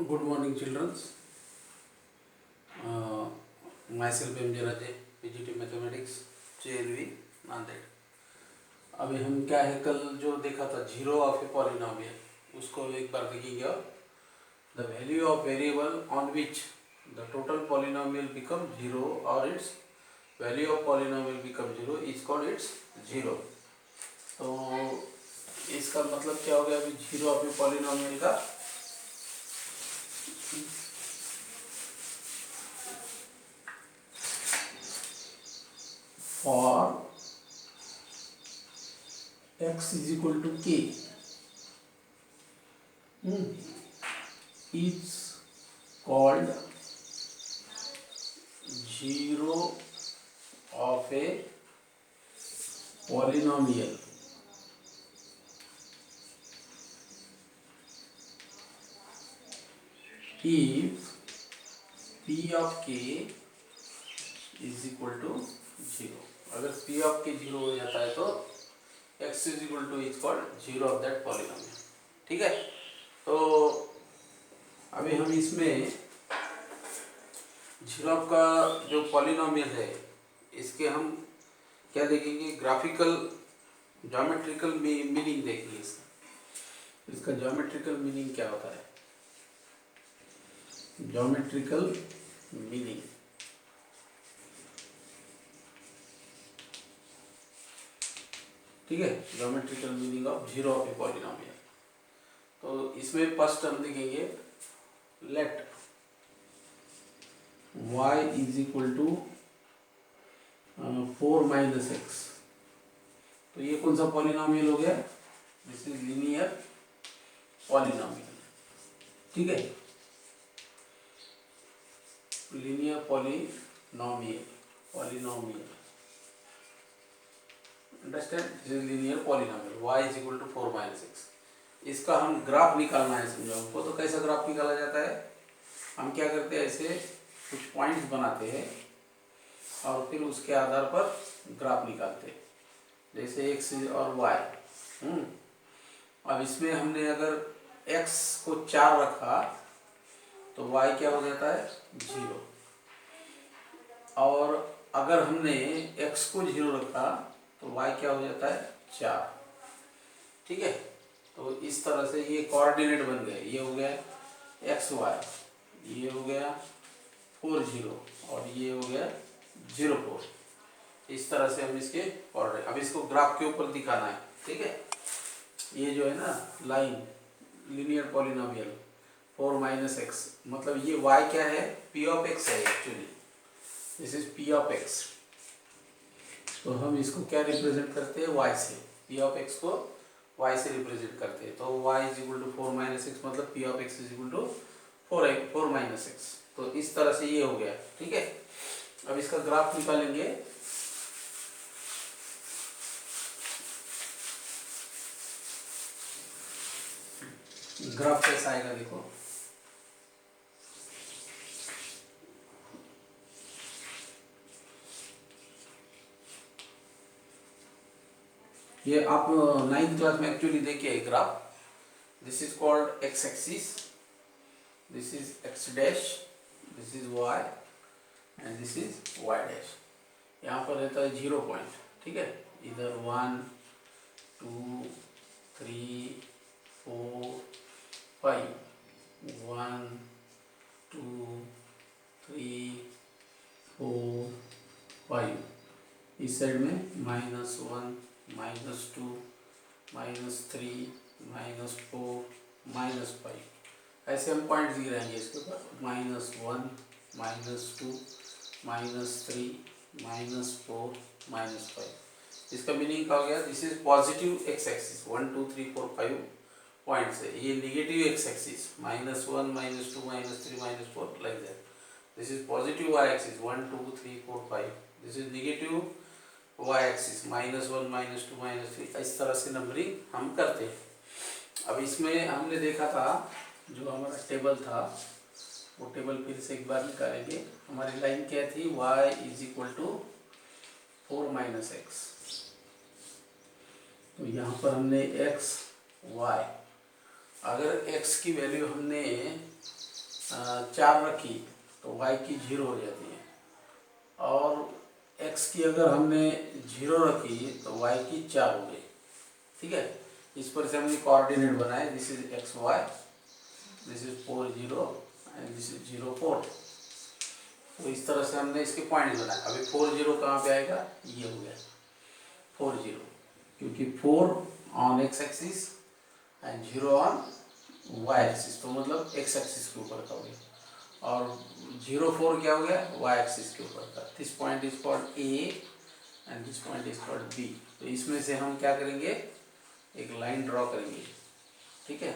Good morning, children. Myself MJ Rajay, PGT Mathematics, JLV, Nanded. अभी हम क्या है, कल जो देखा था जीरो ऑफ ए पॉलिनोमियल, उसको एक बार देखेंगे। और the value of variable on which the total polynomial become zero और its value of polynomial become zero is called its zero. तो इसका मतलब क्या हो गया? अभी जीरो ऑफ ए पॉलिनोमियल का for x is equal to k is called zero of a polynomial if p of k is equal to zero। अगर p of k zero हो जाता है तो x is equal to is called zero of that polynomial। ठीक है, तो अभी हम इसमें जीरो का जो पॉलिनोमियल है इसके हम क्या देखेंगे? ग्राफिकल ज्योमेट्रिकल मीनिंग देखेंगे। इसका ज्योमेट्रिकल मीनिंग क्या होता है? ज्योमेट्रिकल मीनिंग ठीक है, geometrical meaning of zero of a polynomial. तो इसमें फर्स्ट हम देखेंगे, let y is equal to 4 minus X. तो ये कौन सा पॉलिनोमियल हो गया? This is linear polynomial. ठीक है, linear polynomial understand? This is linear polynomial. y is equal to 4 minus X. इसका हम ग्राफ निकालना है, समझो हमको। तो कैसा ग्राफ निकाला जाता है? हम क्या करते हैं, ऐसे कुछ पॉइंट्स बनाते हैं और फिर उसके आधार पर ग्राफ निकालते हैं, जैसे x और y। अब इसमें हमने अगर x को 4 रखा तो y क्या हो जाता है? 0। और अगर हमने x को 0 रखा तो y क्या हो जाता है? 4। ठीक है, तो इस तरह से ये कोऑर्डिनेट बन गए। ये हो गया एक्स वाई, ये हो गया 4 0 और ये हो गया 0 4। इस तरह से हम इसके कोऑर्डिनेट, अब इसको ग्राफ के ऊपर दिखाना है। ठीक है, ये जो है ना line linear polynomial 4 minus X, मतलब ये y क्या है? p ऑफ x है actually. This is p of x। तो हम इसको क्या रिप्रेजेंट करते हैं? y से। p ऑफ x को y से रिप्रेजेंट करते हैं। तो y is equal to 4 minus X, मतलब p of x is equal to 4 minus X. तो इस तरह से ये हो गया। ठीक है, अब इसका ग्राफ निकालेंगे। ग्राफ कैसा आएगा देखो, ये आप 9th क्लास में एक्चुअली देखिए graph. This is called X axis, this is X dash, this is Y and this is Y dash. यहाँ पर रहता है 0 पॉइंट। ठीक है, इधर 1 2 3 4 5, 1 2 3 4 5। इस साइड में -1 -2 -3 -4 -5, ऐसे हम पॉइंट्स गिराएंगे इसके ऊपर। -1 -2 -3 -4 -5। इसका मीनिंग क्या हो गया? This is positive X axis, 1 2 3 4 5 points है। ये negative X axis, -1 -2 -3 -4 like that. This is positive Y axis, 1 2 3 4 5। This is negative Y axis, -1 -2 -3। इस तरह से नंबरिंग हम करते हैं। अब इसमें हमने देखा था, जो हमारा टेबल था वो टेबल फिर से एक बार निकालेंगे। हमारी लाइन क्या थी? y is equal to 4 minus X. तो यहाँ पर हमने x y, अगर x की वैल्यू हमने 4 रखी तो y की 0 हो जाती है, और x की अगर हमने 0 रखी तो y की 4 हो गई। ठीक है, इस पर से हमने कोऑर्डिनेट बनाए, this is X Y, this is 4 0 and this is 0 4। तो इस तरह से हमने इसके पॉइंट बनाए। अभी 4 0 कहाँ पे आएगा, ये हो गया 4 0, क्योंकि 4 on X axis and 0 on Y axis, तो मतलब एक्स एक्सिस के ऊपर का हो गया, और 0 4 क्या हो गया, वाई एक्सिस के ऊपर का। This point is called A and this point is called B. तो इसमें से हम क्या करेंगे, एक लाइन ड्रॉ करेंगे। ठीक है,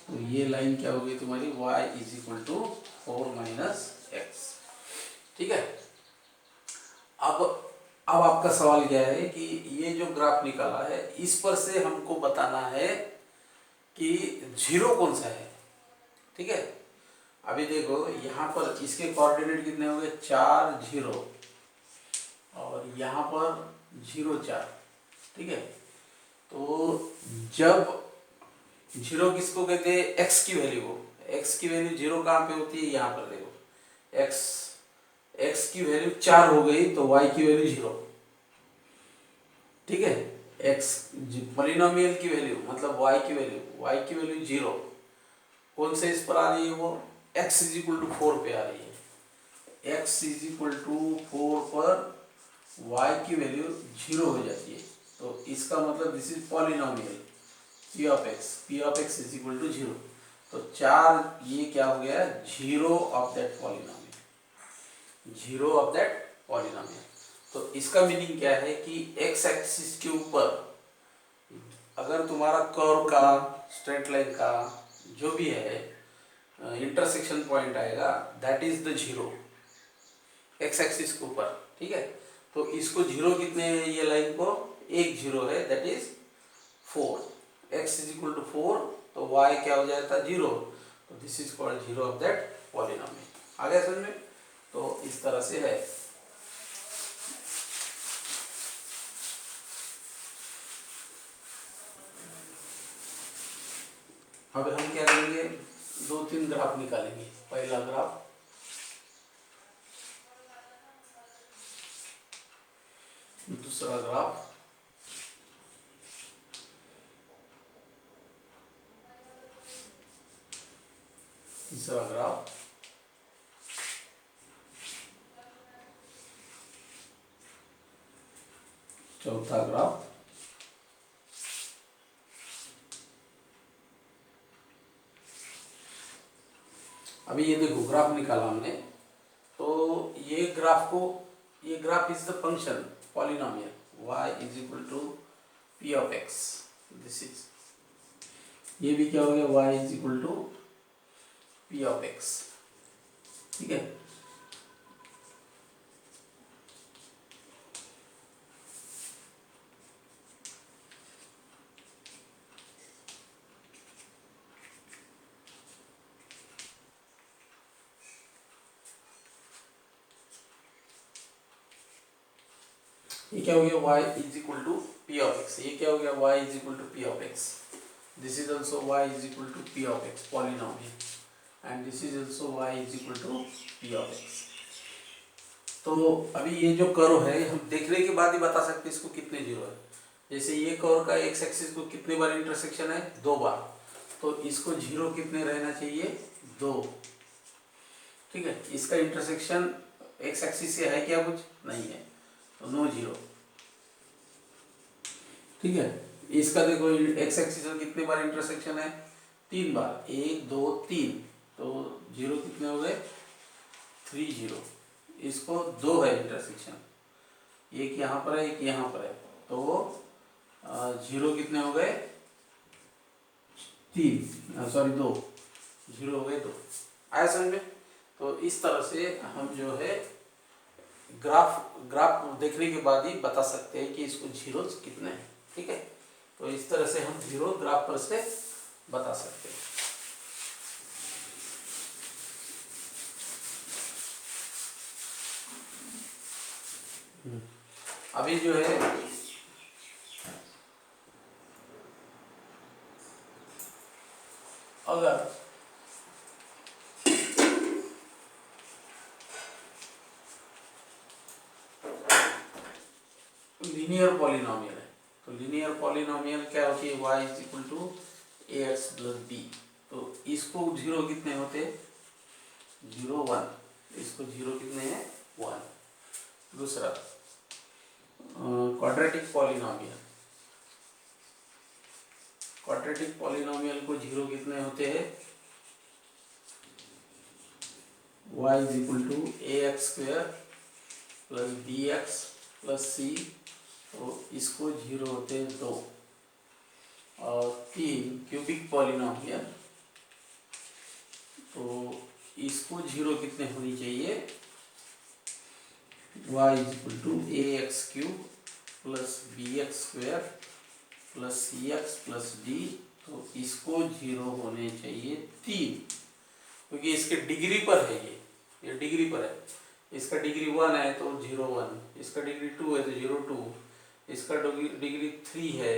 तो ये लाइन क्या होगी तुम्हारी, y is equal to 4 minus X. ठीक है, अब आपका सवाल क्या है कि ये जो ग्राफ निकाला है इस पर से हमको बताना है कि 0 कौन सा है। ठीक है, अभी देखो यहाँ पर इसके कोऑर्डिनेट कितने हो गए, 4 0, और यहाँ पर 0 4। ठीक है, तो जब 0 किसको कहते हैं, x की वैल्यू को, x की वैल्यू 0 कहाँ पे होती है, यहाँ पर देखो, x की वैल्यू 4 हो गई तो y की वैल्यू 0। ठीक है, x पॉलिनोमियल की वैल्यू मतलब y की वैल्यू 0 कौन से इस पर आ रही है, वो x इज इक्वल टू 4 पे आ रही है। x इज इक्वल टू 4 पर y की वैल्यू 0 हो जाती है, तो इसका मतलब this is polynomial p of x is equal to 0। तो 4 ये क्या हो गया, 0 ऑफ दैट पॉलिनोमियल। तो इसका मीनिंग क्या है कि x एक्सिस के ऊपर अगर तुम्हारा कर्व का, स्ट्रेट लाइन का जो भी है इंटरसेक्शन पॉइंट आएगा, that is the 0 x axis के ऊपर। ठीक है, तो इसको 0 कितने हैं, ये लाइन को एक 0 है, that is 4। x is equal to 4 तो y क्या हो जाता है, 0। तो this is called 0 of that polynomial. आ गया समझ में? तो इस तरह से है। अब हम क्या करेंगे, 2-3 ग्राफ निकालेंगे। पहला ग्राफ, दूसरा ग्राफ, तीसरा ग्राफ, चौथा ग्राफ, अभी ये देखो ग्राफ निकाला हमने, तो ये graph is the function polynomial y is equal to p of x। This is, ये भी क्या हो गया, y is equal to p of x। ठीक है, ये क्या हो गया, y is equal to p of x। ये क्या हो गया, y is equal to p of x। This is also y is equal to p of x polynomial, and this is also y is equal to p of x। तो अभी ये जो curve है हम देखने के बाद ही बता सकते हैं इसको कितने 0 है। जैसे ये कर्व का x एक्सिस को कितने बार इंटरसेक्शन है, 2 बार, तो इसको 0 कितने रहना चाहिए, 2। ठीक है, इसका इंटरसेक्शन x एक्सिस से है क्या, कुछ नहीं है, तो नो 0। ठीक है, इसका देखो x एक्सिस में कितने बार इंटरसेक्शन है, 3 बार, 1 2 3, तो 0 कितने हो गए, 3 0। इसको 2 है इंटरसेक्शन, एक यहाँ पर है एक यहाँ पर है, तो 0 कितने हो गए, 3 सॉरी 2, 0 हो गए 2। आया समझ में? तो इस तरह से हम जो है ग्राफ देखने के बाद ही बता सकते हैं कि इसको 0 कितने हैं। ठीक है, तो इस तरह से हम 0 ग्राफ पर से बता सकते हैं। अभी जो है अगर लीनियर पॉलिनोमियल है। तो लीनियर पॉलिनोमियल क्या होती है, y is equal to A X plus B. तो इसको जीरो कितने होते, 0 1, इसको जीरो कितने हैं 1। दूसरा क्वाड्रेटिक पॉलिनोमियल, क्वाड्रेटिक पॉलिनोमियल को जीरो कितने होते हैं, y is equal to A x square plus B x plus c. तो इसको जीरो होते हैं 2। और 3 क्यूबिक पॉलिनोमियल, तो इसको जीरो कितने होनी चाहिए, y is equal to A X cube plus B X square plus C X plus D. तो इसको जीरो होने चाहिए 3, क्योंकि इसके डिग्री पर है, ये डिग्री पर है। इसका डिग्री 1 है तो 0 1, इसका डिग्री 2 है तो 0 2, इसका डिग्री 3 है,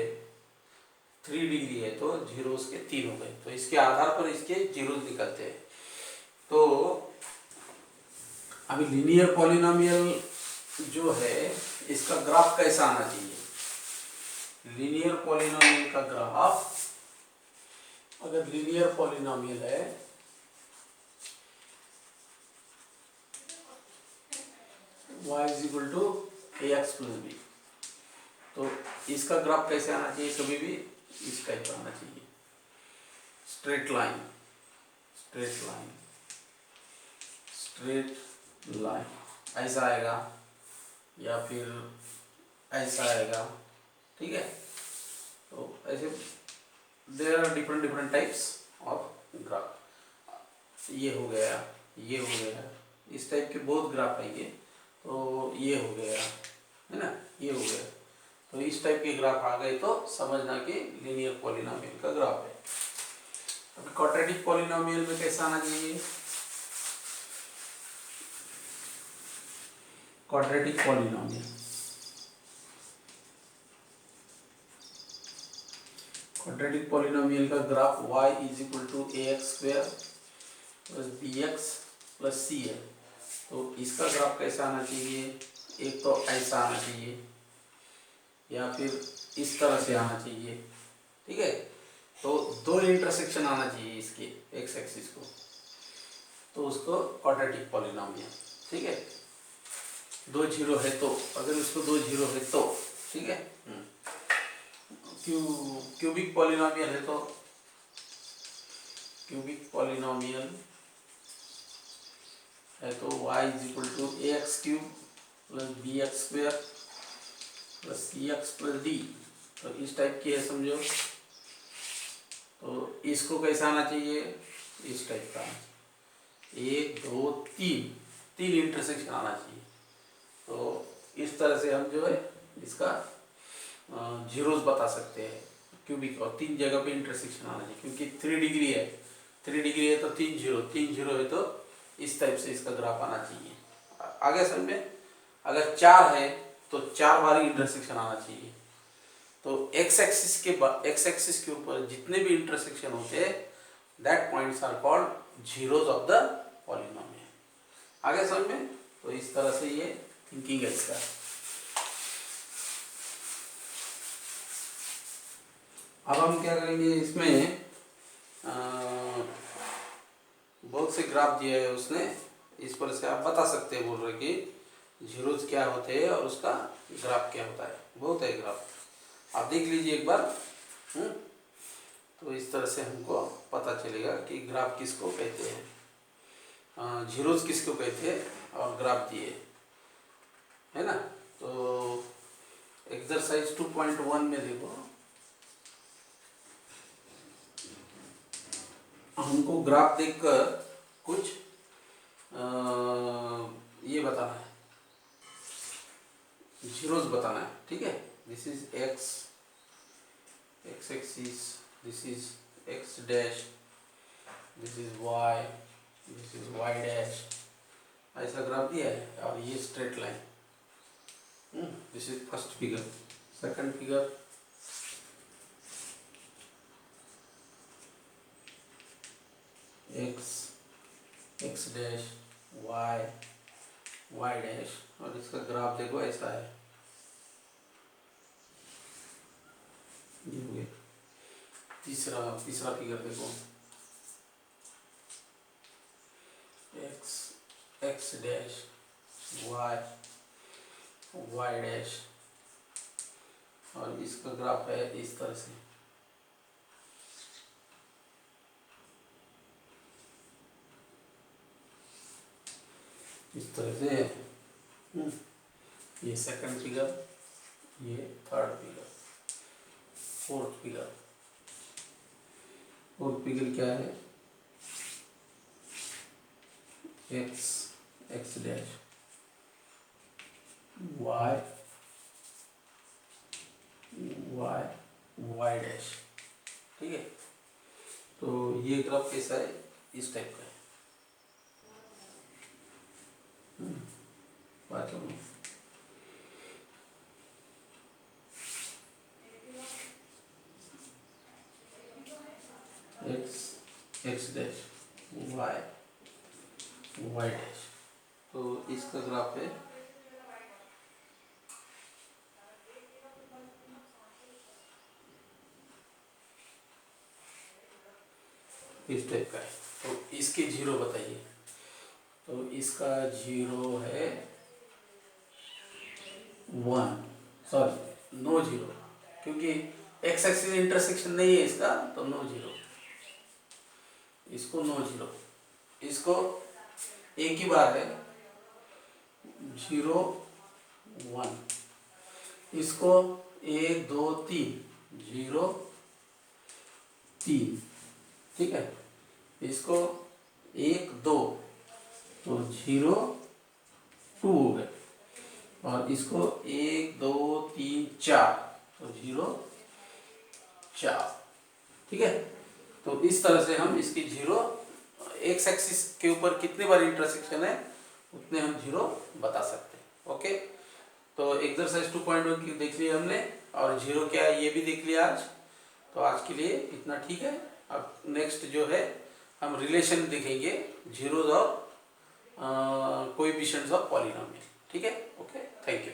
3 डिग्री है तो जीरो के 3 हो गए। तो इसके आधार पर इसके जीरो निकलते हैं। तो अभी लीनियर पॉलिनोमियल जो है इसका ग्राफ कैसा आना चाहिए, लीनियर पॉलिनोमियल का ग्राफ, अगर लीनियर पॉलिनोमियल है y is equal to A X plus B, तो इसका ग्राफ कैसे आना चाहिए, कभी भी इस टाइप का आना चाहिए, straight line, straight line, straight line ऐसा आएगा या फिर ऐसा आएगा, ठीक है। तो ऐसे there are different different types of graph. ये हो गया, ये हो गया, इस टाइप के बहुत ग्राफ आएंगे। तो ये हो गया है ना, ये हो गया। तो इस टाइप के ग्राफ आ गए तो समझना कि लीनियर पॉलिनोमियल का ग्राफ है। अब क्वाड्रेटिक पॉलिनोमियल में कैसा आना चाहिए, क्वाड्रेटिक पॉलिनोमियल, क्वाड्रेटिक पॉलिनोमियल का graph y is equal to A x square plus B x plus c है। तो इसका ग्राफ कैसा आना चाहिए, एक तो ऐसा आना चाहिए या फिर इस तरह से आना चाहिए, ठीक है। तो दो इंटरसेक्शन आना चाहिए इसके एक्स एक्सिस को, तो उसको क्वाड्रेटिक पॉलिनोमियल, ठीक है। 2 जीरो है तो, अगर उसको 2 जीरो है तो, ठीक है। क्यूबिक पॉलिनोमियल है तो, क्यूबिक पॉलिनोमियल है तो y is equal to A X cube plus B X square plus C X plus D. तो इस टाइप की है समझो। तो इसको कैसा आना चाहिए, इस टाइप का, 1 2 3 इंटरसेक्शन आना चाहिए। तो इस तरह से हम जो है इसका जीरोस बता सकते हैं क्यूबिक, और 3 जगह पे इंटरसेक्शन आना चाहिए, क्योंकि 3 डिग्री है, 3 डिग्री है तो 3 जीरो है तो इस टाइप से इसका ग्राफ आना चाहिए। आगे समझ में, अगर 4 है तो 4 बार इंटरसेक्शन आना चाहिए। तो एक्स एक्सिस के ऊपर जितने भी इंटरसेक्शन होते हैं, that points are called zeros of the polynomial. आगे समझ में, तो इस तरह से ये थिंकिंग है इसका। अब हम क्या करेंगे, इसमें बहुत से ग्राफ दिए है उसने, इस पर से आप बता सकते हैं, बोल रहे कि जीरोस क्या होते हैं और उसका ग्राफ क्या होता है। बहुत है ग्राफ, आप देख लीजिए एक बार। तो इस तरह से हमको पता चलेगा कि ग्राफ किसको कहते हैं, जीरोस किसको कहते हैं और ग्राफ दिए है ना। तो एक्सरसाइज 2.1 में देखो, हमको ग्राफ देखकर कुछ ये बताना है, जीरोस बताना है, ठीक है। This is X axis, this is X dash, this is Y, this is Y dash, ऐसा ग्राफ दिया है। और ये straight line, this is first figure. Second figure, X dash, Y dash, और इसका ग्राफ देखो ऐसा है। तीसरा तीसरा फिगर देखो, X X dash Y Y dash, और इसका ग्राफ है इस तरह से। इस तरह से ये सेकंड फिगर, ये third figure, fourth figure. Fourth figure क्या है, X X dash Y Y Y dash, ठीक है। तो ये ग्राफ कैसा है, इस टाइप का है। बात करो, X X dash Y Y dash, तो इसका ग्राफ है इस टाइप का है। तो इसके जीरो बताइए, तो इसका जीरो है 1, सॉरी नो जीरो, क्योंकि एक्स एक्सिस इंटरसेक्शन नहीं है इसका, तो नो जीरो, इसको नो जीरो, इसको एक ही बार है 0 1, इसको 1 2 3 0 3, ठीक है। इसको 1 2, तो 0 2 हो गए, और इसको 1 2 3 4, तो 0 4, ठीक है। तो इस तरह से हम इसकी जीरो, एक्स एक्सिस के ऊपर कितने बार इंटरसेक्शन है उतने हम जीरो बता सकते हैं। ओके, तो एक्सरसाइज 2.1 की देख लिया हमने, और जीरो क्या है ये भी देख लिया आज। तो आज के लिए इतना ठीक है। अब नेक्स्ट जो है हम रिलेशन देखेंगे जीरोज और कोएफिशिएंट्स ऑफ पॉलिनोमियल, ठीक है। Okay, thank you.